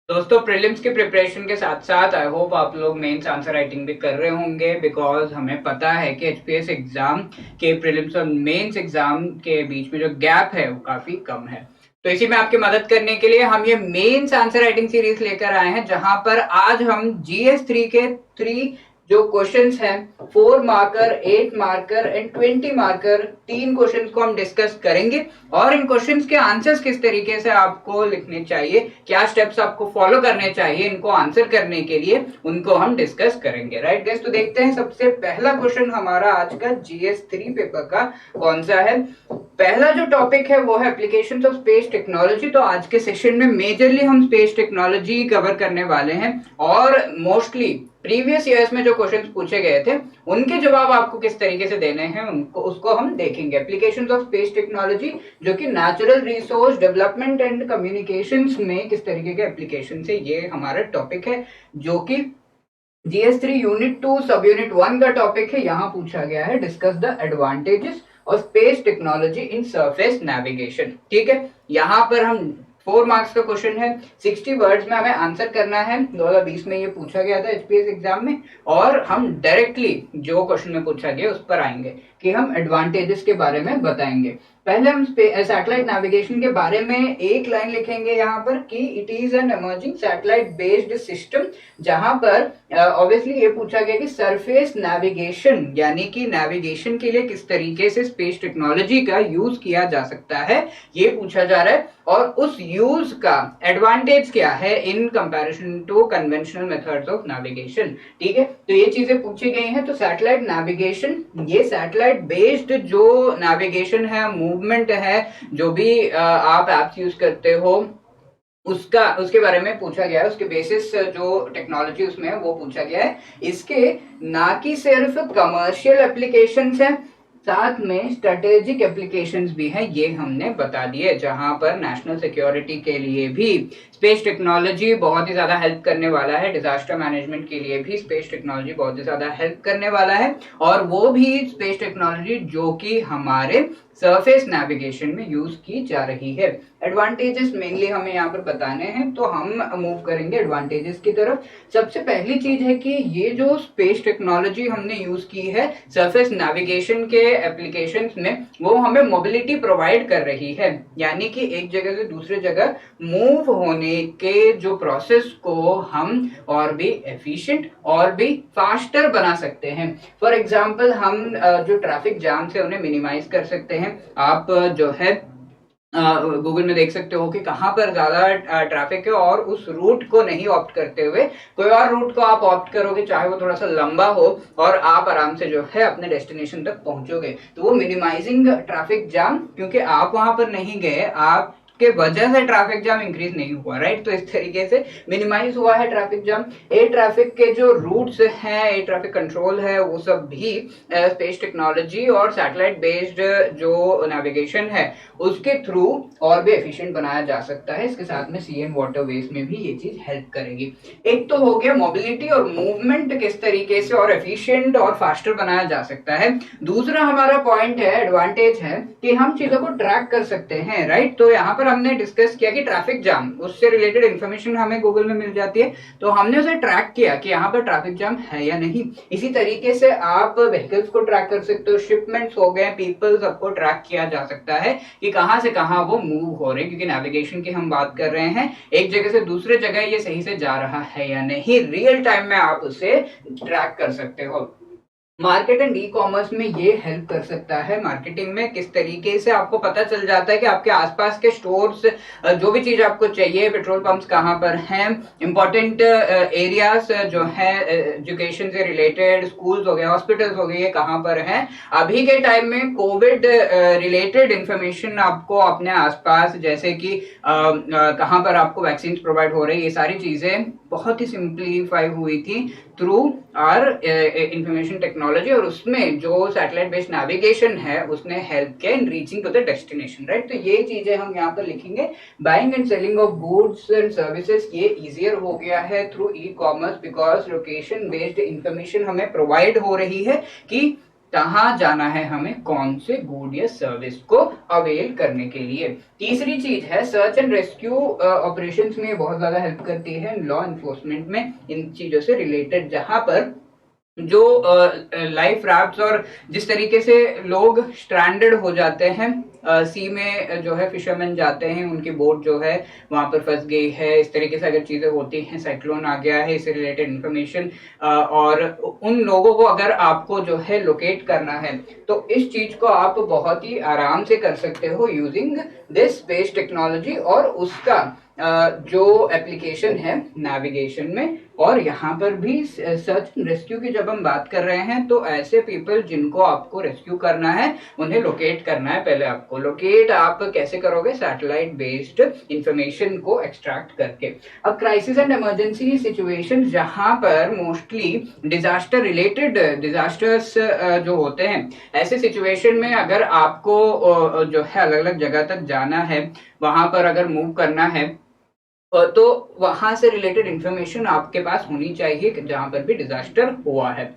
दोस्तों प्रीलिम्स के प्रिपरेशन के साथ साथ आई होप आप लोग मेंस आंसर राइटिंग भी कर रहे होंगे, बिकॉज हमें पता है कि एचपीएस एग्जाम के प्रीलिम्स और मेंस एग्जाम के बीच में जो गैप है वो काफी कम है। तो इसी में आपकी मदद करने के लिए हम ये मेंस आंसर राइटिंग सीरीज लेकर आए हैं, जहां पर आज हम जीएस 3 के 3 जो क्वेश्चंस हैं, 4 marker, 8 marker and 20 marker, 3 questions को हम डिस्कस करेंगे और इन क्वेश्चंस के आंसर्स किस तरीके से आपको लिखने चाहिए, क्या स्टेप्स आपको फॉलो करने चाहिए इनको आंसर करने के लिए, उनको हम डिस्कस करेंगे। राइट गाइस, तो देखते हैं सबसे पहला क्वेश्चन हमारा आज का जीएस 3 पेपर का कौन सा है। पहला जो टॉपिक है वो है एप्लीकेशंस ऑफ स्पेस टेक्नोलॉजी। तो आज के सेशन में मेजरली हम स्पेस टेक्नोलॉजी कवर करने वाले हैं और मोस्टली प्रीवियस ईयर्स में जो क्वेश्चंस पूछे गए थे उनके जवाब आपको किस तरीके से देने हैं उनको उसको हम देखेंगे। एप्लीकेशंस ऑफ स्पेस टेक्नोलॉजी जो कि natural resource development and communications में किस तरीके के एप्लीकेशन है, ये हमारा टॉपिक है जो कि जीएस 3 यूनिट 2 सब यूनिट 1 का टॉपिक है। यहाँ पूछा गया है डिस्कस द एडवांटेजेस और space technology in surface navigation. ठीक है, यहाँ पर हम 4 मार्क्स का क्वेश्चन है, 60 वर्ड्स में हमें आंसर करना है। 2020 में ये पूछा गया था एचपीएस एग्जाम में और हम डायरेक्टली जो क्वेश्चन में पूछा गया उस पर आएंगे कि हम एडवांटेजेस के बारे में बताएंगे। पहले हम सैटेलाइट नेविगेशन के बारे में एक लाइन लिखेंगे यहाँ पर कि it is an emerging satellite based system, जहां पर ऑब्वियसली ये पूछा गया कि सरफेस नेविगेशन यानी कि नेविगेशन के लिए किस तरीके से स्पेस टेक्नोलॉजी का यूज किया जा सकता है, ये पूछा जा रहा है और उस यूज का एडवांटेज क्या है in comparison to conventional methods of navigation. ठीक है, तो ये चीजें पूछी गई हैं। तो सैटेलाइट नेविगेशन, ये सैटेलाइट बेस्ड जो नेविगेशन है, मूवमेंट है, जो भी आप एप्स यूज करते हो उसके बारे में पूछा गया है। उसके बेसिस जो टेक्नोलॉजी उसमें है वो पूछा गया है। इसके ना कि सिर्फ कमर्शियल एप्लीकेशंस हैं, साथ में स्ट्रेटेजिक एप्लीकेशंस भी हैं, ये हमने बता दिए, जहां पर नेशनल सिक्योरिटी के लिए भी स्पेस टेक्नोलॉजी बहुत ही ज्यादा हेल्प करने वाला है, डिजास्टर मैनेजमेंट के लिए भी स्पेस टेक्नोलॉजी बहुत ही ज्यादा हेल्प करने वाला है और वो भी स्पेस टेक्नोलॉजी जो कि हमारे सरफेस नेविगेशन में यूज की जा रही है। एडवांटेजेस मेनली हमें यहाँ पर बताने हैं, तो हम मूव करेंगे एडवांटेजेस की तरफ। सबसे पहली चीज है कि ये जो स्पेस टेक्नोलॉजी हमने यूज की है सरफेस नेविगेशन के एप्लीकेशंस में, वो हमें मोबिलिटी प्रोवाइड कर रही है, यानी कि एक जगह से दूसरे जगह मूव होने के जो प्रोसेस को हम और भी एफिशिएंट और भी फास्टर बना सकते हैं। फॉर एग्जांपल हम जो ट्रैफिक जाम से उन्हें मिनिमाइज कर सकते हैं। आप जो है गूगल में देख सकते हो कि कहाँ पर ज्यादा ट्रैफिक है और उस रूट को नहीं ऑप्ट करते हुए कोई और रूट को आप ऑप्ट करोगे, चाहे वो थोड़ा सा लंबा हो, और आप आराम से जो है अपने डेस्टिनेशन तक पहुंचोगे। तो वो मिनिमाइजिंग ट्रैफिक जाम, क्योंकि आप वहां पर नहीं गए, आप के वजह से ट्रैफिक जाम इंक्रीज नहीं हुआ। राइट, तो इस तरीके से मिनिमाइज हुआ है ट्रैफिक जाम। एयर ट्रैफिक के जो रूट्स हैं, एयर ट्रैफिक कंट्रोल है, वो सब भी स्पेस टेक्नोलॉजी और सैटेलाइट बेस्ड जो नेविगेशन है उसके थ्रू और भी एफिशिएंट बनाया जा सकता है। इसके साथ में सी एंड वाटरवेज में भी ये चीज हेल्प करेगी। एक तो हो गया मोबिलिटी और मूवमेंट किस तरीके से और एफिशिएंट और फास्टर बनाया जा सकता है। दूसरा हमारा पॉइंट है, एडवांटेज है कि हम चीजों को ट्रैक कर सकते हैं। राइट, तो यहाँ पर हमने डिस्कस किया कि ट्रैफिक जाम, उससे रिलेटेड इंफॉर्मेशन हमें गूगल में मिल जाती है, तो हमने उसे ट्रैक किया कि यहाँ पर ट्रैफिक जाम है या नहीं। इसी तरीके से आप व्हीकल्स को ट्रैक कर सकते हो, शिपमेंट्स हो गए, पीपल, सबको ट्रैक किया जा सकता है कि कहां से कहां वो मूव हो रहे हैं, क्योंकि नेविगेशन की हम बात कर रहे हैं, एक जगह से दूसरे जगह ये सही से जा रहा है या नहीं, रियल टाइम में आप उसे ट्रैक कर सकते हो। मार्केट एंड ई कॉमर्स में ये हेल्प कर सकता है। मार्केटिंग में किस तरीके से आपको पता चल जाता है कि आपके आसपास के स्टोर्स, जो भी चीज आपको चाहिए, पेट्रोल पंप्स कहाँ पर हैं, इंपॉर्टेंट एरियाज जो है एजुकेशन से रिलेटेड, स्कूल्स हो गए, हॉस्पिटल्स हो गए, ये कहाँ पर हैं। अभी के टाइम में कोविड रिलेटेड इंफॉर्मेशन आपको अपने आसपास, जैसे कि कहाँ पर आपको वैक्सीन प्रोवाइड हो रही है, ये सारी चीजें बहुत ही सिंप्लीफाई हुई थी थ्रू आर इंफॉर्मेशन टेक्नोलॉजी, और उसमें जो सैटेलाइट बेस्ड नेविगेशन है उसने हेल्प किया in reaching to the destination. Right, तो ये चीजें हम यहाँ पर लिखेंगे। Buying and selling of goods and services ये इजियर हो गया है through e commerce, because location based information हमें प्रोवाइड हो रही है कि कहाँ जाना है हमें कौन से गुड या सर्विस को अवेल करने के लिए। तीसरी चीज है सर्च एंड रेस्क्यू ऑपरेशंस में बहुत ज्यादा हेल्प करती है लॉ एनफोर्समेंट में, इन चीजों से रिलेटेड, जहां पर जो लाइफ राफ्ट्स और जिस तरीके से लोग स्ट्रैंडेड हो जाते हैं सी में, जो है फिशरमैन जाते हैं, उनकी बोट जो है वहां पर फंस गई है, इस तरीके से अगर चीजें होती हैं, साइक्लोन आ गया है, इससे रिलेटेड इंफॉर्मेशन, और उन लोगों को अगर आपको जो है लोकेट करना है तो इस चीज को आप बहुत ही आराम से कर सकते हो यूजिंग दिस स्पेस टेक्नोलॉजी और उसका जो एप्लीकेशन है नेविगेशन में। और यहाँ पर भी सर्च रेस्क्यू की जब हम बात कर रहे हैं तो ऐसे पीपल जिनको आपको रेस्क्यू करना है उन्हें लोकेट करना है। पहले आपको लोकेट आप कैसे करोगे, सैटेलाइट बेस्ड इंफॉर्मेशन को एक्सट्रैक्ट करके। अब क्राइसिस एंड इमरजेंसी सिचुएशन जहां पर मोस्टली डिजास्टर रिलेटेड डिजास्टर्स जो होते हैं, ऐसे सिचुएशन में अगर आपको जो है अलग अलग जगह तक जाना है, वहां पर अगर मूव करना है तो वहां से रिलेटेड इंफॉर्मेशन आपके पास होनी चाहिए जहां पर भी डिजास्टर हुआ है।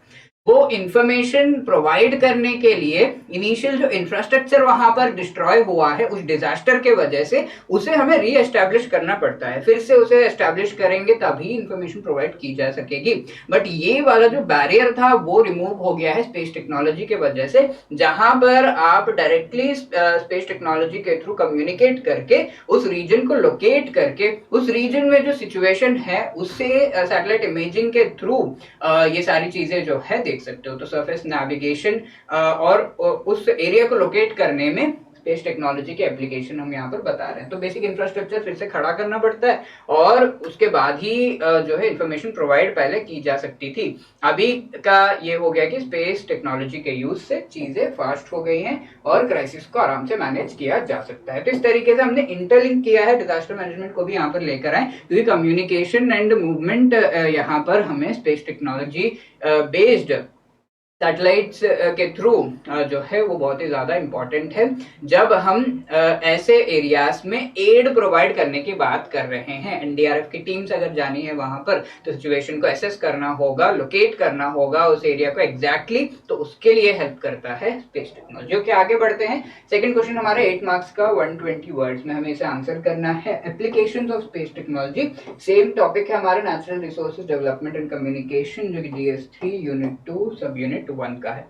वो इंफॉर्मेशन प्रोवाइड करने के लिए इनिशियल जो इंफ्रास्ट्रक्चर वहां पर डिस्ट्रॉय हुआ है उस डिजास्टर के वजह से, उसे हमें री एस्टैब्लिश करना पड़ता है, फिर से उसे एस्टैब्लिश करेंगे तभी इंफॉर्मेशन प्रोवाइड की जा सकेगी। बट ये वाला जो बैरियर था वो रिमूव हो गया है स्पेस टेक्नोलॉजी के वजह से, जहां पर आप डायरेक्टली स्पेस टेक्नोलॉजी के थ्रू कम्युनिकेट करके उस रीजन को लोकेट करके उस रीजन में जो सिचुएशन है उससे सैटेलाइट इमेजिंग के थ्रू ये सारी चीजें जो है देख सकते हो। तो सरफेस नेविगेशन और उस एरिया को लोकेट करने में स्पेस टेक्नोलॉजी के एप्लीकेशन हम यहाँ पर बता रहे हैं। तो बेसिक इंफ्रास्ट्रक्चर फिर से खड़ा करना पड़ता है और उसके बाद ही जो है इंफॉर्मेशन प्रोवाइड पहले की जा सकती थी। अभी का ये हो गया कि स्पेस टेक्नोलॉजी के यूज से चीजें फास्ट हो गई हैं और क्राइसिस को आराम से मैनेज किया जा सकता है। तो इस तरीके से हमने इंटरलिंक किया है, डिजास्टर मैनेजमेंट को भी यहाँ पर लेकर आए, क्योंकि कम्युनिकेशन एंड मूवमेंट यहाँ पर हमें स्पेस टेक्नोलॉजी बेस्ड सैटेलाइट्स के थ्रू जो है वो बहुत ही ज्यादा इंपॉर्टेंट है जब हम ऐसे एरियाज में एड प्रोवाइड करने की बात कर रहे हैं। एनडीआरएफ की टीम्स अगर जानी है वहां पर तो सिचुएशन को एसेस करना होगा, लोकेट करना होगा उस एरिया को एग्जैक्टली, तो उसके लिए हेल्प करता है स्पेस टेक्नोलॉजी। ओके, आगे बढ़ते हैं। सेकंड क्वेश्चन हमारे 8 मार्क्स का 120 वर्ड्स में हमें इसे आंसर करना है। Applications of space technology, same topic है हमारा natural resources development and communication, जो कि GS3 यूनिट 2 सब यूनिट 1 का है।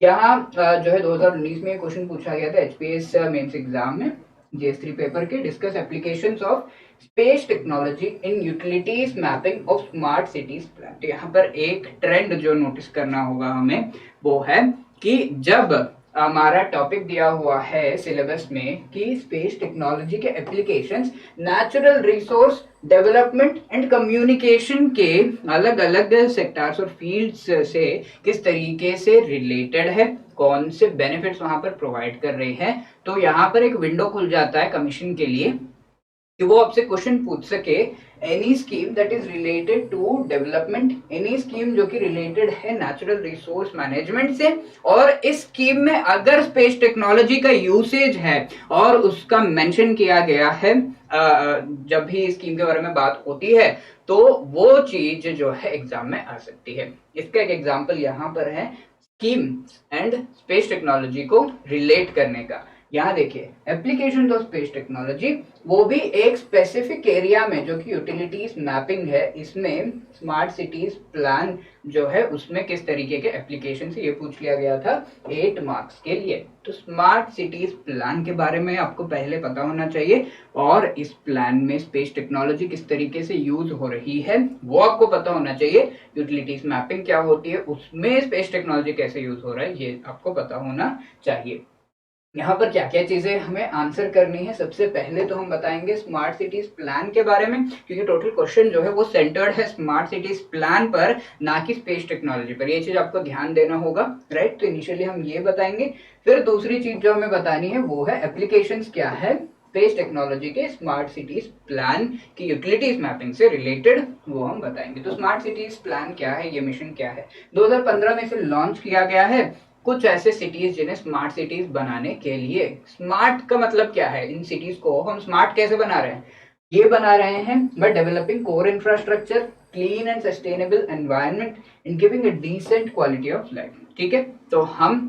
यहाँ जो है 2019 में क्वेश्चन पूछा गया था एचपीएस मेंस एग्जाम में GS3 पेपर के, discuss applications of space technology in utilities mapping of smart cities plan. तो यहाँ पर एक ट्रेंड जो नोटिस करना होगा हमें वो है कि जब हमारा टॉपिक दिया हुआ है सिलेबस में कि स्पेस टेक्नोलॉजी के applications natural resource development and communication के अलग अलग सेक्टर्स और फील्ड्स से किस तरीके से रिलेटेड है, कौन से बेनिफिट्स वहां पर प्रोवाइड कर रहे हैं, तो यहाँ पर एक विंडो खुल जाता है कमीशन के लिए कि वो आपसे क्वेश्चन पूछ सके any scheme that is related to development, any scheme जो कि रिलेटेड है नेचुरल रिसोर्स मैनेजमेंट से, और इस स्कीम में अगर स्पेस टेक्नोलॉजी का यूसेज है और उसका मेंशन किया गया है जब भी स्कीम के बारे में बात होती है, तो वो चीज जो है एग्जाम में आ सकती है। इसका एक एग्जाम्पल यहाँ पर है स्कीम एंड स्पेस टेक्नोलॉजी को रिलेट करने का। यहाँ देखिए एप्लीकेशन ऑफ स्पेस टेक्नोलॉजी, वो भी एक स्पेसिफिक एरिया में जो कि यूटिलिटीज मैपिंग है, इसमें स्मार्ट सिटीज प्लान जो है उसमें किस तरीके के एप्लीकेशन से, ये पूछ लिया गया था 8 मार्क्स के लिए। तो स्मार्ट सिटीज प्लान के बारे में आपको पहले पता होना चाहिए और इस प्लान में स्पेस टेक्नोलॉजी किस तरीके से यूज हो रही है वो आपको पता होना चाहिए। यूटिलिटीज मैपिंग क्या होती है, उसमें स्पेस टेक्नोलॉजी कैसे यूज हो रहा है, ये आपको पता होना चाहिए। यहाँ पर क्या क्या चीजें हमें आंसर करनी है, सबसे पहले तो हम बताएंगे स्मार्ट सिटीज प्लान के बारे में, क्योंकि टोटल क्वेश्चन जो है वो सेंटर्ड है स्मार्ट सिटीज प्लान पर, ना कि स्पेस टेक्नोलॉजी पर। ये चीज आपको ध्यान देना होगा, राइट। तो इनिशियली हम ये बताएंगे, फिर दूसरी चीज जो हमें बतानी है वो है एप्लीकेशंस क्या है स्पेस टेक्नोलॉजी के स्मार्ट सिटीज प्लान की यूटिलिटीज मैपिंग से रिलेटेड, वो हम बताएंगे। तो स्मार्ट सिटीज प्लान क्या है, ये मिशन क्या है, 2015 में इसे लॉन्च किया गया है। कुछ ऐसे सिटीज जिन्हें स्मार्ट सिटीज बनाने के लिए, स्मार्ट का मतलब क्या है, इन सिटीज को हम स्मार्ट कैसे बना रहे हैं, ये बना रहे हैं by developing core infrastructure, clean and sustainable environment and giving a decent quality of life. ठीक है, तो हम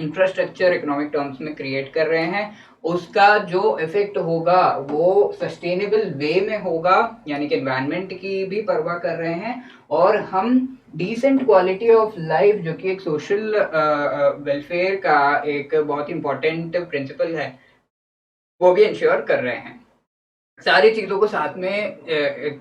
इंफ्रास्ट्रक्चर इकोनॉमिक टर्म्स में क्रिएट कर रहे हैं, उसका जो इफेक्ट होगा वो सस्टेनेबल वे में होगा, यानी कि एनवायरनमेंट की भी परवाह कर रहे हैं, और हम डिसेंट क्वालिटी ऑफ लाइफ, जो कि एक सोशल वेलफेयर का एक बहुत इंपॉर्टेंट प्रिंसिपल है, वो भी इंश्योर कर रहे हैं। सारी चीजों को साथ में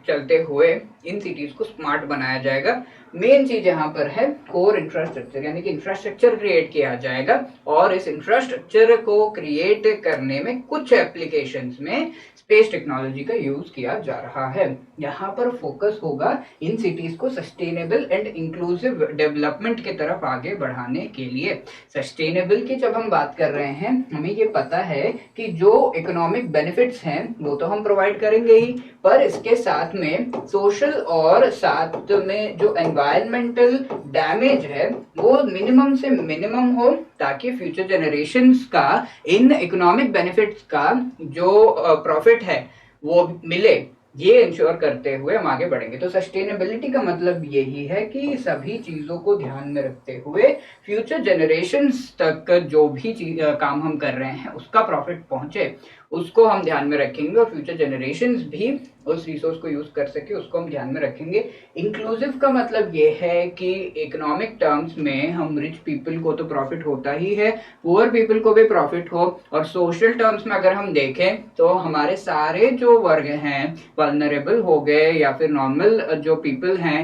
चलते हुए इन सिटीज को स्मार्ट बनाया जाएगा। मेन चीज यहाँ पर है कोर इंफ्रास्ट्रक्चर, यानी कि इंफ्रास्ट्रक्चर क्रिएट किया जाएगा, और इस इंफ्रास्ट्रक्चर को क्रिएट करने में कुछ एप्लीकेशंस में स्पेस टेक्नोलॉजी का यूज किया जा रहा है। यहाँ पर फोकस होगा इन सिटीज को सस्टेनेबल एंड इंक्लूसिव डेवलपमेंट की तरफ आगे बढ़ाने के लिए। सस्टेनेबल की जब हम बात कर रहे हैं, हमें ये पता है कि जो इकोनॉमिक बेनिफिट्स हैं वो तो हम प्रोवाइड करेंगे ही, पर इसके साथ में सोशल और साथ में जो एनवायरमेंटल डैमेज है वो मिनिमम से मिनिमम हो, ताकि फ्यूचर जनरेशन्स का इन इकोनॉमिक बेनिफिट्स का जो प्रॉफिट है वो मिले, ये इंश्योर करते हुए हम आगे बढ़ेंगे। तो सस्टेनेबिलिटी का मतलब यही है कि सभी चीजों को ध्यान में रखते हुए फ्यूचर जनरेशन्स तक जो भी काम हम कर रहे हैं उसका प्रॉफिट पहुंचे, उसको हम ध्यान में रखेंगे, और फ्यूचर जनरेशन्स भी उस रिसोर्स को यूज कर सके उसको हम ध्यान में रखेंगे। इंक्लूसिव का मतलब ये है कि इकोनॉमिक टर्म्स में हम रिच पीपल को तो प्रॉफिट होता ही है, पुअर पीपल को भी प्रॉफिट हो, और सोशल टर्म्स में अगर हम देखें तो हमारे सारे जो वर्ग हैं, वल्नरेबल हो गए या फिर नॉर्मल जो पीपल हैं,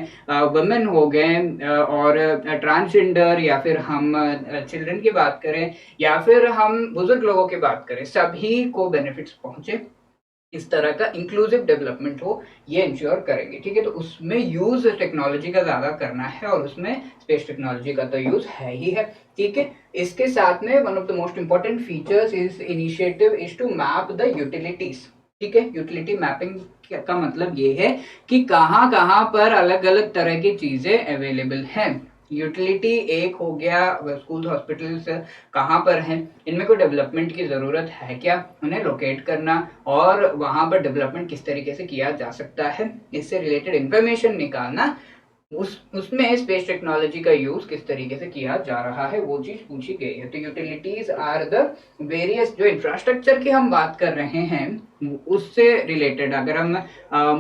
वुमेन हो गए, और ट्रांसजेंडर, या फिर हम चिल्ड्रन की बात करें, या फिर हम बुजुर्ग लोगों की बात करें, सभी को बेनिफिट्स पहुंचे, इस तरह का इंक्लूसिव डेवलपमेंट हो, ये इंश्योर करेंगे। ठीक है, तो उसमें यूज टेक्नोलॉजी का ज्यादा करना है, और उसमें स्पेस टेक्नोलॉजी का तो यूज है ही है। ठीक है, इसके साथ में one of the most important features is initiative is to map the utilities. ठीक है, यूटिलिटी मैपिंग का मतलब ये है कि कहाँ कहाँ पर अलग अलग तरह की चीजें अवेलेबल हैं। यूटिलिटी एक हो गया, स्कूल हॉस्पिटल्स कहाँ पर हैं, इनमें कोई डेवलपमेंट की ज़रूरत है क्या, उन्हें लोकेट करना, और वहाँ पर डेवलपमेंट किस तरीके से किया जा सकता है, इससे रिलेटेड इंफॉर्मेशन निकालना, उसमें स्पेस टेक्नोलॉजी का यूज किस तरीके से किया जा रहा है वो चीज पूछी गई है। तो यूटिलिटीज आर द वेरियस, जो इंफ्रास्ट्रक्चर की हम बात कर रहे हैं उससे रिलेटेड, अगर हम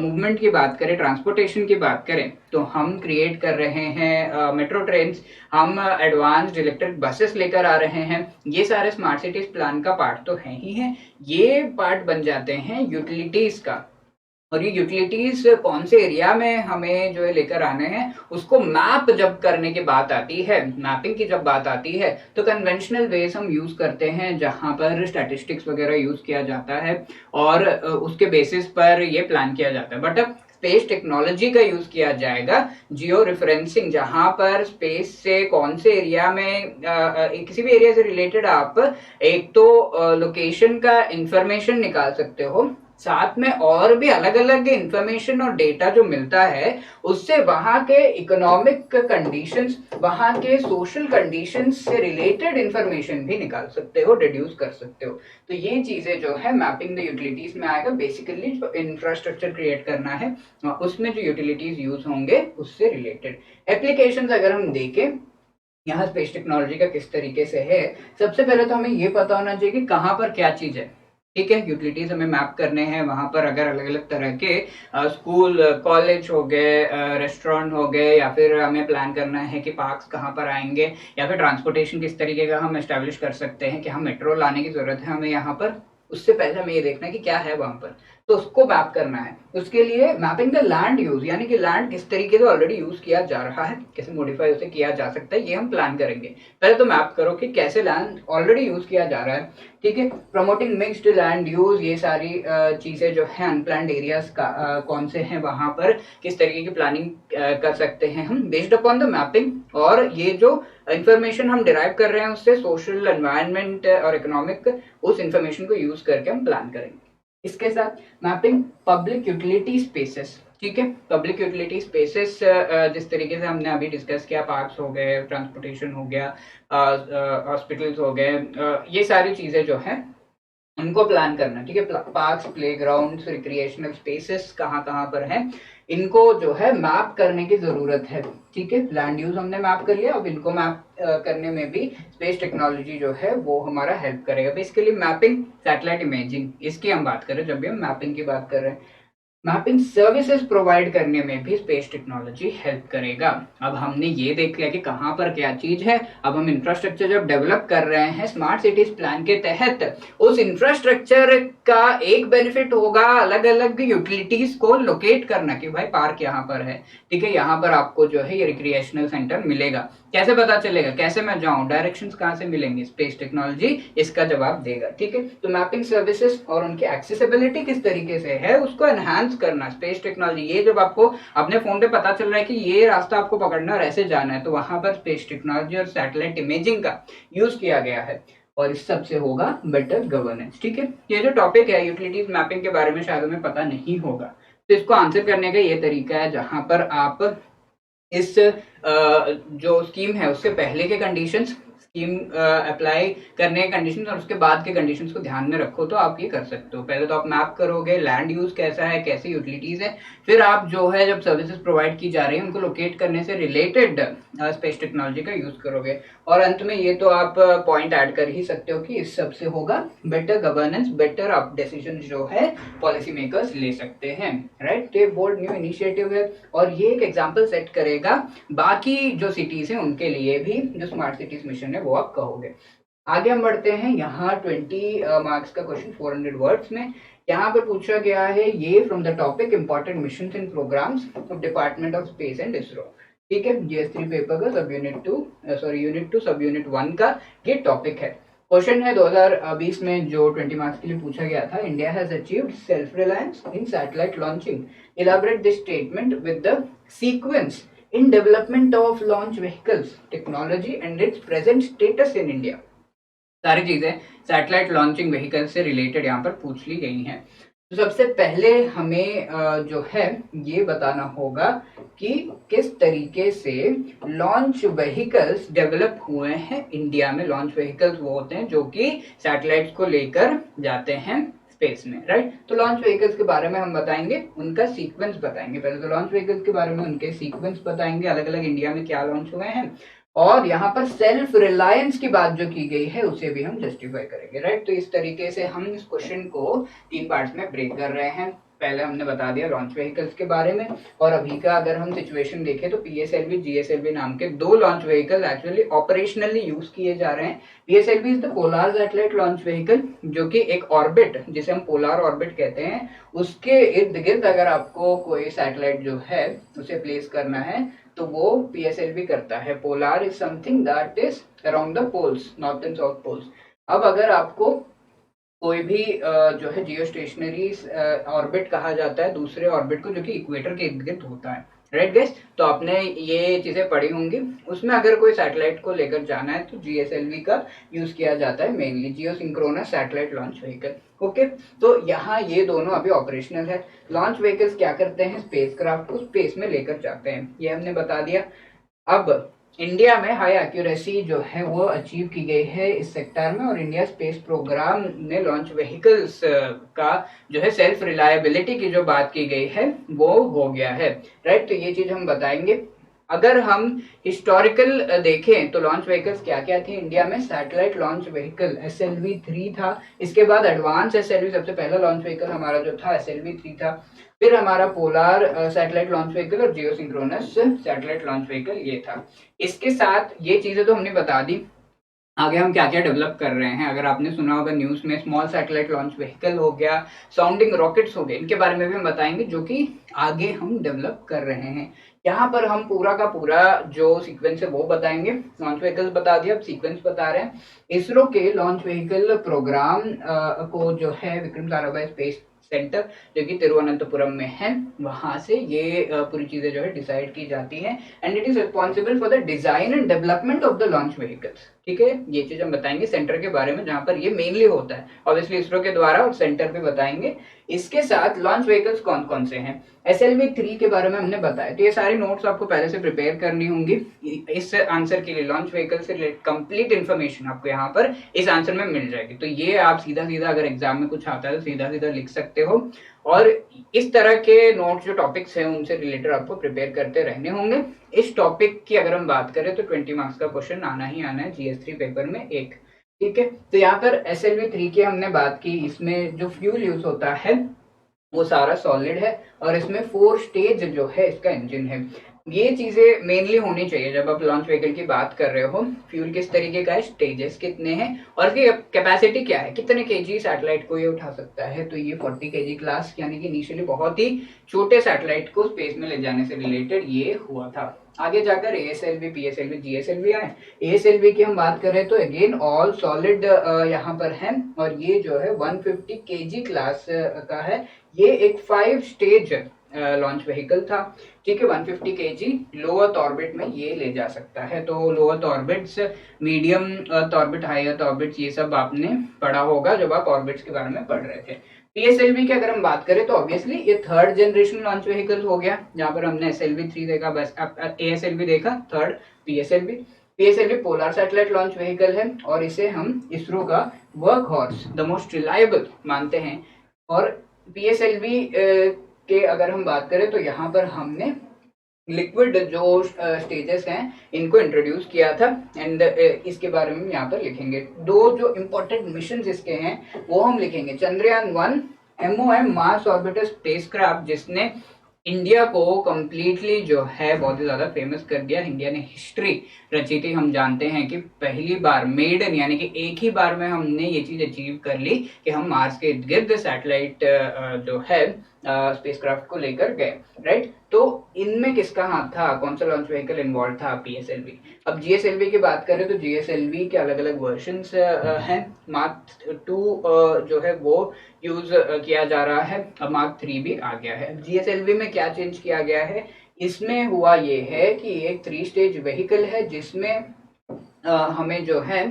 मूवमेंट की बात करें, ट्रांसपोर्टेशन की बात करें, तो हम क्रिएट कर रहे हैं मेट्रो ट्रेन्स, हम एडवांस्ड इलेक्ट्रिक बसेस लेकर आ रहे हैं, ये सारे स्मार्ट सिटीज प्लान का पार्ट तो है ही है, ये पार्ट बन जाते हैं यूटिलिटीज का। और ये यूटिलिटीज कौन से एरिया में हमें जो है लेकर आने हैं, उसको मैप जब करने की बात आती है, मैपिंग की जब बात आती है, तो कन्वेंशनल वेज हम यूज करते हैं जहां पर स्टैटिस्टिक्स वगैरह यूज किया जाता है, और उसके बेसिस पर ये प्लान किया जाता है। बट अब स्पेस टेक्नोलॉजी का यूज किया जाएगा, जियो रेफरेंसिंग, जहां पर स्पेस से कौन से एरिया में किसी भी एरिया से रिलेटेड आप एक तो लोकेशन का इंफॉर्मेशन निकाल सकते हो, साथ में और भी अलग अलग इंफॉर्मेशन और डेटा जो मिलता है, उससे वहां के इकोनॉमिक कंडीशंस, वहां के सोशल कंडीशंस से रिलेटेड इंफॉर्मेशन भी निकाल सकते हो, डिड्यूस कर सकते हो। तो ये चीजें जो है मैपिंग द यूटिलिटीज में आएगा। बेसिकली जो इंफ्रास्ट्रक्चर क्रिएट करना है उसमें जो यूटिलिटीज यूज होंगे उससे रिलेटेड एप्लीकेशंस अगर हम देखें यहाँ स्पेस टेक्नोलॉजी का किस तरीके से है, सबसे पहले तो हमें ये पता होना चाहिए कि कहाँ पर क्या चीज है। ठीक है, यूटिलिटीज हमें मैप करने हैं, वहां पर अगर अलग अलग तरह के स्कूल कॉलेज हो गए, रेस्टोरेंट हो गए, या फिर हमें प्लान करना है कि पार्क्स कहाँ पर आएंगे, या फिर ट्रांसपोर्टेशन किस तरीके का हम एस्टेब्लिश कर सकते हैं कि हम मेट्रो लाने की जरूरत है हमें यहाँ पर, उससे पहले हमें ये देखना है कि क्या है वहां पर, तो उसको मैप करना है। उसके लिए मैपिंग द लैंड यूज, यानी कि लैंड किस तरीके से ऑलरेडी यूज किया जा रहा है, कैसे मॉडिफाई उसे किया जा सकता है, ये हम प्लान करेंगे। पहले तो मैप करो कि कैसे लैंड ऑलरेडी यूज किया जा रहा है। ठीक है, प्रमोटिंग मिक्स्ड लैंड यूज, ये सारी चीजें जो है, अनप्लान्ड एरियाज का कौन से हैं, वहां पर किस तरीके की प्लानिंग कर सकते हैं हम बेस्ड अपॉन द मैपिंग, और ये जो इंफॉर्मेशन हम डिराइव कर रहे हैं उससे सोशल, एनवायरनमेंट और इकोनॉमिक, उस इंफॉर्मेशन को यूज करके हम प्लान करेंगे। इसके साथ मैपिंग पब्लिक यूटिलिटी स्पेसेस। ठीक है, पब्लिक यूटिलिटी स्पेसेस जिस तरीके से हमने अभी डिस्कस किया, पार्क्स हो गए, ट्रांसपोर्टेशन हो गया, हॉस्पिटल्स हो गए, ये सारी चीजें जो हैं उनको प्लान करना, ठीक है। पार्क्स, प्लेग्राउंड्स, रिक्रिएशनल स्पेसेस कहाँ कहाँ पर हैं, इनको जो है मैप करने की जरूरत है, ठीक है। लैंड यूज हमने मैप कर लिया, अब इनको मैप करने में भी स्पेस टेक्नोलॉजी जो है वो हमारा हेल्प करेगा। बेसिकली मैपिंग, सैटेलाइट इमेजिंग, इसकी हम बात कर रहे हैं जब भी हम मैपिंग की बात कर रहे हैं। मैपिंग सर्विसेज प्रोवाइड करने में भी स्पेस टेक्नोलॉजी हेल्प करेगा। अब हमने ये देख लिया कि कहाँ पर क्या चीज है। अब हम इंफ्रास्ट्रक्चर जब डेवलप कर रहे हैं स्मार्ट सिटीज प्लान के तहत, उस इंफ्रास्ट्रक्चर का एक बेनिफिट होगा अलग अलग यूटिलिटीज को लोकेट करना, कि भाई पार्क यहाँ पर है, ठीक है, यहाँ पर आपको जो है ये रिक्रिएशनल सेंटर मिलेगा। कैसे पता चलेगा, कैसे मैं जाऊं, डायरेक्शंस कहाँ से मिलेंगे, स्पेस टेक्नोलॉजी इसका जवाब देगा, ठीक है। तो मैपिंग सर्विसेज और उनकी एक्सेसिबिलिटी किस तरीके से है उसको एनहांस करना, स्पेस टेक्नोलॉजी। ये जब आपको अपने फोन पे पता चल रहा है कि ये रास्ता आपको पकड़ना और ऐसे जाना है, तो वहां पर स्पेस टेक्नोलॉजी और सैटेलाइट इमेजिंग का यूज किया गया है, और इस सब से होगा बेटर गवर्नेंस, ठीक है। ये जो टॉपिक है यूटिलिटीज मैपिंग के बारे में शायद हमें पता नहीं होगा, तो इसको आंसर करने का ये तरीका है जहां पर आप इस जो स्कीम है उससे पहले के कंडीशंस, स्कीम अप्लाई करने के कंडीशंस और उसके बाद के कंडीशंस को ध्यान में रखो तो आप ये कर सकते हो। पहले तो आप मैप करोगे लैंड यूज कैसा है, कैसी यूटिलिटीज है, फिर आप जो है जब सर्विसेज प्रोवाइड की जा रही है उनको लोकेट करने से रिलेटेड स्पेस टेक्नोलॉजी का यूज करोगे, और अंत में ये तो आप पॉइंट ऐड कर ही सकते हो कि इस सब से होगा बेटर गवर्नेंस, बेटर आप डिसीजन जो है पॉलिसी मेकर्स ले सकते हैं, right. Take bold new initiative है, और ये एक एग्जांपल सेट करेगा बाकी जो सिटीज हैं उनके लिए भी, जो स्मार्ट सिटीज मिशन है वो आप कहोगे। आगे हम बढ़ते हैं, यहाँ 20 मार्क्स का क्वेश्चन 400 वर्ड्स में। यहाँ पर पूछा गया है ये from the topic important mission and programmes of department of space and ISRO, ठीक है। GS3 पेपर का सब यूनिट 2 यूनिट 2 सब यूनिट 1 का ये टॉपिक है। क्वेश्चन है 2020 में जो 20 मार्क्स के लिए पूछा गया था, India has achieved self reliance in satellite launching, elaborate this statement with the sequence in development of launch vehicles technology and its present status in India। सारी चीजें सैटेलाइट लॉन्चिंग व्हीकल से रिलेटेड यहाँ पर पूछ ली गई हैं। तो सबसे पहले हमें जो है ये बताना होगा कि किस तरीके से लॉन्च व्हीकल्स डेवलप हुए हैं इंडिया में। लॉन्च व्हीकल्स वो होते हैं जो कि सैटेलाइट्स को लेकर जाते हैं स्पेस में, राइट। तो लॉन्च व्हीकल्स के बारे में हम बताएंगे, उनका सीक्वेंस बताएंगे। पहले तो लॉन्च व्हीकल्स के बारे में उनके सीक्वेंस बताएंगे, अलग अलग इंडिया में क्या लॉन्च हुए हैं, और यहाँ पर सेल्फ रिलायंस की बात जो की गई है उसे भी हम जस्टिफाई करेंगे, राइट। तो इस तरीके से हम इस क्वेश्चन को 3 पार्ट्स में ब्रेक कर रहे हैं। पहले हमने बता दिया लॉन्च व्हीकल्स के बारे में, और अभी का अगर हम सिचुएशन देखें तो PSLV GSLV नाम के 2 launch vehicle actually operationally use किए जा रहे हैं। PSLV is the polar satellite launch vehicle, जो कि एक ऑर्बिट, जिसे हम पोलर ऑर्बिट कहते हैं, उसके इर्द गिर्द अगर आपको कोई सैटेलाइट जो है उसे प्लेस करना है तो वो PSLV करता है। Polar is something that is around the poles, north and south poles. अब अगर आपको कोई भी जो है जियो स्टेशनरी ऑर्बिट कहा जाता है दूसरे ऑर्बिट को, जो कि इक्वेटर के इर्द गिर्द होता है, राइट गाइस। तो आपने ये चीजें पढ़ी होंगी, उसमें अगर कोई सैटेलाइट को लेकर जाना है तो GSLV का यूज किया जाता है, mainly geosynchronous satellite launch vehicle, okay. तो यहाँ ये दोनों अभी ऑपरेशनल है। लॉन्च व्हीकल्स क्या करते हैं, स्पेसक्राफ्ट को स्पेस में लेकर जाते हैं, ये हमने बता दिया। अब इंडिया में हाई एक्यूरेसी जो है वो अचीव की गई है इस सेक्टर में, और इंडिया स्पेस प्रोग्राम ने लॉन्च व्हीकल्स का जो है सेल्फ रिलायबिलिटी की जो बात की गई है वो हो गया है, राइट। तो ये चीज हम बताएंगे। अगर हम हिस्टोरिकल देखें तो लॉन्च व्हीकल्स क्या क्या थे इंडिया में। सैटेलाइट लॉन्च व्हीकल SLV-3 था, इसके बाद एडवांस SLV, सबसे पहला लॉन्च व्हीकल हमारा जो था SLV-3 था, फिर हमारा पोलर सैटेलाइट लॉन्च व्हीकल और जियो सिंक्रोनस सैटेलाइट लॉन्च व्हीकल ये था। इसके साथ ये चीजें तो हमने बता दी, आगे हम क्या क्या डेवलप कर रहे हैं। अगर आपने सुना होगा न्यूज में, स्मॉल सैटेलाइट लॉन्च व्हीकल हो गया, साउंडिंग रॉकेट्स हो गए, इनके बारे में भी हम बताएंगे जो कि आगे हम डेवलप कर रहे हैं। यहाँ पर हम पूरा का पूरा जो सीक्वेंस है वो बताएंगे। लॉन्च व्हीकल्स बता दिया, अब सीक्वेंस बता रहे हैं। इसरो के लॉन्च व्हीकल प्रोग्राम को जो है विक्रम साराभाई स्पेस सेंटर जो कि तिरुवनंतपुरम में है, वहां से ये पूरी चीजें जो है डिसाइड की जाती हैं and it is responsible for the design and development of the launch vehicles. ठीक है, ये चीज हम बताएंगे सेंटर के बारे में जहां पर ये मेनली होता है, ऑब्वियसली इसरो के द्वारा, और सेंटर भी बताएंगे। इसके साथ लॉन्च व्हीकल्स कौन कौन से हैं, SLV-3 के बारे में हमने बताया, तो ये सारी नोट्स आपको पहले से प्रिपेयर करनी होंगी इस आंसर के लिए। लॉन्च व्हीकल से रिलेटेड कंप्लीट इन्फॉर्मेशन आपको यहाँ पर इस आंसर में मिल जाएगी, तो ये आप सीधा सीधा अगर एग्जाम में कुछ आता है तो सीधा सीधा लिख सकते हो। और इस तरह के नोट्स जो टॉपिक्स हैं उनसे रिलेटेड आपको प्रिपेयर करते रहने होंगे। इस टॉपिक की अगर हम बात करें तो 20 मार्क्स का क्वेश्चन आना ही आना है GS3 पेपर में एक। ठीक है, तो यहाँ पर SLV-3 की हमने बात की, इसमें जो फ्यूल यूज होता है वो सारा सॉलिड है और इसमें 4 स्टेज जो है इसका इंजन है। ये चीजें मेनली होनी चाहिए जब आप लॉन्च व्हीकल की बात कर रहे हो। फ्यूल किस तरीके का है, स्टेजेस कितने हैं और इसकी कैपेसिटी क्या है, कितने केजी सैटेलाइट को ये उठा सकता है, तो ये 40 केजी क्लास यानी कि इनिशियली बहुत ही छोटे सैटेलाइट को स्पेस में ले जाने से रिलेटेड ये हुआ था। आगे जाकर ASLV, PSLV, GSLV आए। ASLV की हम बात करें तो अगेन ऑल सॉलिड यहाँ पर है और ये जो है 150 केजी क्लास का है। ये एक 5 स्टेज लॉन्च व्हीकल था। ठीक है, 150 केजी लो अर्थ ऑर्बिट में ये ले जा सकता है। तो low earth orbits, medium earth orbit, high earth orbits, ये सब आपने पढ़ा होगा जब आप ऑर्बिट्स के बारे में पढ़ रहे थे। PSLV की अगर हम बात करें तो ऑब्वियसली ये 3rd जनरेशन लॉन्च व्हीकल हो गया। जहां पर हमने SLV-3 देखा, बस ASLV देखा, 3rd PSLV। PSLV polar satellite launch vehicle है और इसे हम इसरो का work horse, the most reliable मानते हैं। और PSLV के अगर हम बात करें तो यहाँ पर हमने लिक्विड जो स्टेजेस हैं इनको इंट्रोड्यूस किया था एंड इसके बारे में यहाँ पर लिखेंगे। 2 जो इम्पोर्टेंट मिशन इसके हैं वो हम लिखेंगे। Chandrayaan one MOM Mars orbiter spacecraft, जिसने इंडिया को कंप्लीटली जो है बहुत ही ज्यादा फेमस कर दिया। इंडिया ने हिस्ट्री रची थी। हम जानते हैं कि पहली बार मेडन यानी कि एक ही बार में हमने ये चीज अचीव कर ली कि हम मार्स के इर्द गिर्द सैटेलाइट जो है स्पेसक्राफ्ट को लेकर गए, राइट। तो इनमें किसका हाथ था, कौन सा लॉन्च व्हीकल इन्वॉल्व था, PSLV। अब GSLV की बात करें तो GSLV के अलग अलग वर्जन्स हैं। मार्क 2 जो है वो यूज किया जा रहा है, अब मार्क 3 भी आ गया है। GSLV में क्या चेंज किया गया है, इसमें हुआ ये है कि एक 3 स्टेज व्हीकल है जिसमें हमें जो है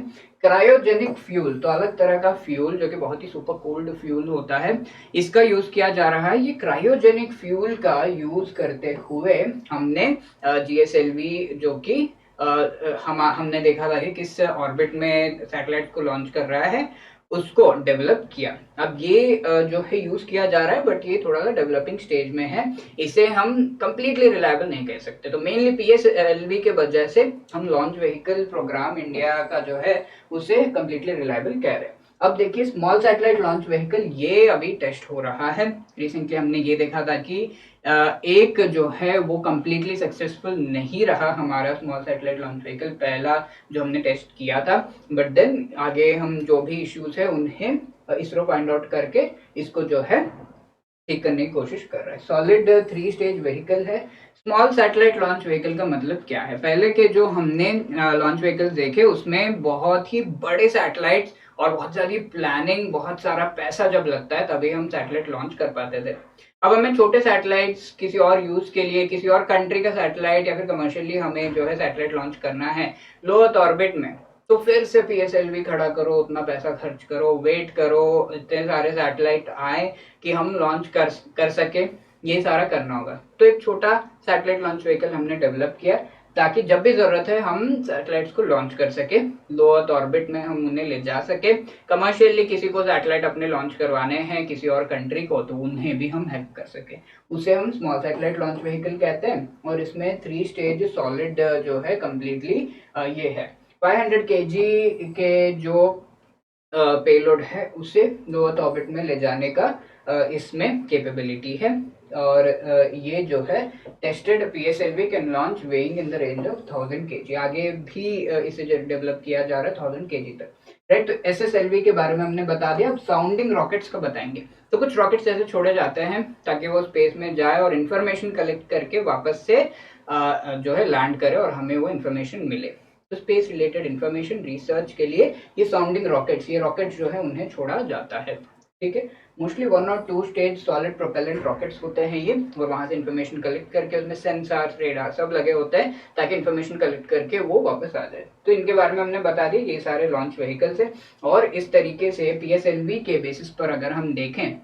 क्रायोजेनिक फ्यूल, तो अलग तरह का फ्यूल जो कि बहुत ही सुपर कोल्ड फ्यूल होता है, इसका यूज किया जा रहा है। ये क्रायोजेनिक फ्यूल का यूज करते हुए हमने GSLV जो कि हमने देखा था कि किस ऑर्बिट में सैटेलाइट को लॉन्च कर रहा है उसको डेवलप किया। अब ये जो है यूज किया जा रहा है बट ये थोड़ा सा डेवलपिंग स्टेज में है, इसे हम कंप्लीटली रिलायबल नहीं कह सकते। तो मेनली PSLV के वजह से हम लॉन्च व्हीकल प्रोग्राम इंडिया का जो है उसे कंप्लीटली रिलायबल कह रहे हैं। अब देखिए स्मॉल सैटेलाइट लॉन्च व्हीकल ये अभी टेस्ट हो रहा है। रिसेंटली हमने ये देखा था कि एक जो है वो कंप्लीटली सक्सेसफुल नहीं रहा हमारा स्मॉल सैटेलाइट लॉन्च व्हीकल, पहला जो हमने टेस्ट किया था। बट देन आगे हम जो भी इश्यूज है उन्हें इसरो फाइंड आउट करके इसको जो है ठीक करने की कोशिश कर रहा है। सॉलिड 3 स्टेज व्हीकल है। स्मॉल सैटेलाइट लॉन्च व्हीकल का मतलब क्या है, पहले के जो हमने लॉन्च व्हीकल्स देखे उसमें बहुत ही बड़े सैटेलाइट्स और बहुत सारी प्लानिंग, बहुत सारा पैसा जब लगता है तभी हम सैटेलाइट लॉन्च कर पाते थे। अब हमें छोटे सैटेलाइट्स किसी और यूज के लिए, किसी और कंट्री का सैटेलाइट या फिर कमर्शियली हमें जो है सैटेलाइट लॉन्च करना है लो अर्थ ऑर्बिट में, तो फिर से PSLV खड़ा करो, उतना पैसा खर्च करो, वेट करो, इतने सारे सैटेलाइट आए कि हम लॉन्च कर सके, ये सारा करना होगा। तो एक छोटा सैटेलाइट लॉन्च व्हीकल हमने डेवलप किया ताकि जब भी जरूरत है हम सैटेलाइट्स को लॉन्च कर सके, लो अर्थ ऑर्बिट में हम उन्हें ले जा सके। कमर्शियली किसी को सैटेलाइट अपने लॉन्च करवाने हैं किसी और कंट्री को, तो उन्हें भी हम हेल्प कर सके, उसे हम स्मॉल सैटेलाइट लॉन्च व्हीकल कहते हैं। और इसमें 3 स्टेज सॉलिड जो है कम्प्लीटली ये है। 500 केजी के जो पेलोड है उसे लो अर्थ ऑर्बिट में ले जाने का इसमें कैपेबिलिटी है। और ये जो है tested PSLV can launch weighing in the range of 1000 kg। आगे भी इसे डेवलप किया जा रहा है 1000 kg तक, राइट। तो SSLV के बारे में हमने बता दिया। अब साउंडिंग रॉकेट्स का बताएंगे। तो कुछ रॉकेट्स ऐसे छोड़े जाते हैं ताकि वो स्पेस में जाए और इन्फॉर्मेशन कलेक्ट करके वापस से जो है लैंड करे और हमें वो इन्फॉर्मेशन मिले। तो स्पेस रिलेटेड इन्फॉर्मेशन रिसर्च के लिए ये साउंडिंग रॉकेट्स, ये रॉकेट्स जो है उन्हें छोड़ा जाता है। ठीक है। मोस्टली 1 और 2 स्टेज सॉलिड प्रोपेलेंट रॉकेट्स होते हैं ये, और वहां से इन्फॉर्मेशन कलेक्ट करके उसमें सेंसर रेडार सब लगे होते हैं ताकि इन्फॉर्मेशन कलेक्ट करके वो वापस आ जाए। तो इनके बारे में हमने बता दी, ये सारे लॉन्च व्हीकल्स है। और इस तरीके से पीएसएलवी के बेसिस पर अगर हम देखें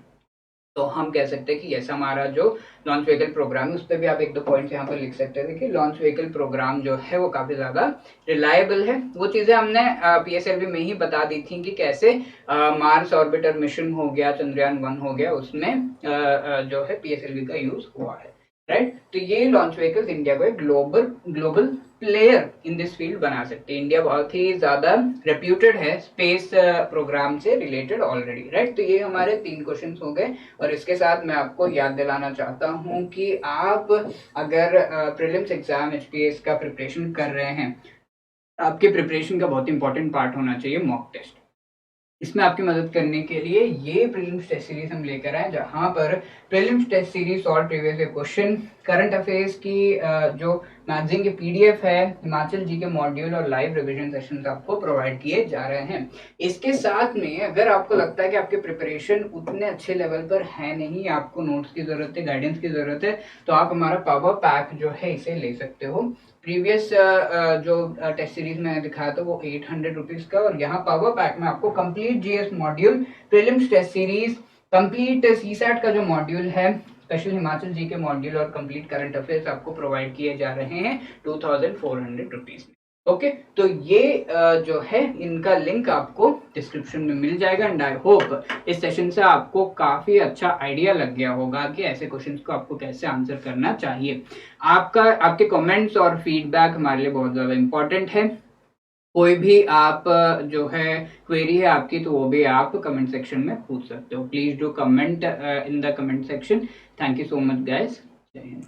तो हम कह सकते हैं कि ऐसा हमारा जो लॉन्च व्हीकल प्रोग्राम है उस पर भी आप एक दो पॉइंट्स यहाँ पर लिख सकते थे कि लॉन्च व्हीकल प्रोग्राम जो है वो काफी ज्यादा रिलायबल है। वो चीजें हमने पीएसएलवी में ही बता दी थी कि कैसे मार्स ऑर्बिटर मिशन हो गया, चंद्रयान 1 हो गया, उसमें जो है पीएसएलवी का यूज हुआ है, राइट। तो ये लॉन्च व्हीकल्स इंडिया को एक global global player in this field बना सकते हैं। इंडिया बहुत ही ज्यादा रेप्यूटेड है स्पेस प्रोग्राम से रिलेटेड ऑलरेडी, राइट। तो ये हमारे 3 क्वेश्चंस हो गए। और इसके साथ मैं आपको याद दिलाना चाहता हूं कि आप अगर प्रीलिम्स एग्जाम एचपीएस का प्रिपरेशन कर रहे हैं, आपके प्रिपरेशन का बहुत इंपॉर्टेंट पार्ट होना चाहिए मॉक टेस्ट। इसमें आपकी मदद करने के लिए ये प्रीलिम्स टेस्ट सीरीज हम लेकर आए, जहां पर prelims test series solve previous question, current affairs की जो मैगजीन के पीडीएफ है, हिमाचल जी के मॉड्यूल और लाइव रिवीजन सेशंस आपको प्रोवाइड किए जा रहे हैं। इसके साथ में अगर आपको लगता है कि आपके प्रिपरेशन उतने अच्छे लेवल पर है नहीं, आपको नोट्स की जरूरत है, गाइडेंस की जरूरत है, तो आप हमारा पावर पैक जो है इसे ले सकते हो। प्रीवियस जो टेस्ट सीरीज मैंने दिखाया था वो 800 रुपीज का, और यहाँ पावर पैक में आपको complete GS module, prelims test series, complete CSAT का जो मॉड्यूल है, स्पेशल हिमाचल जी के मॉड्यूल और कंप्लीट करंट अफेयर्स आपको प्रोवाइड किए जा रहे हैं 2400 रुपीज में। ओके, तो ये जो है इनका लिंक आपको डिस्क्रिप्शन में मिल जाएगा। एंड आई होप इस सेशन से आपको काफी अच्छा आइडिया लग गया होगा कि ऐसे क्वेश्चंस को आपको कैसे आंसर करना चाहिए। आपके कमेंट्स और फीडबैक हमारे लिए बहुत ज्यादा इंपॉर्टेंट है। कोई भी आप जो है क्वेरी है आपकी, तो वो भी आप कमेंट सेक्शन में पूछ सकते हो। Please do comment in the comment section. Thank you so much guys. जय हिंद।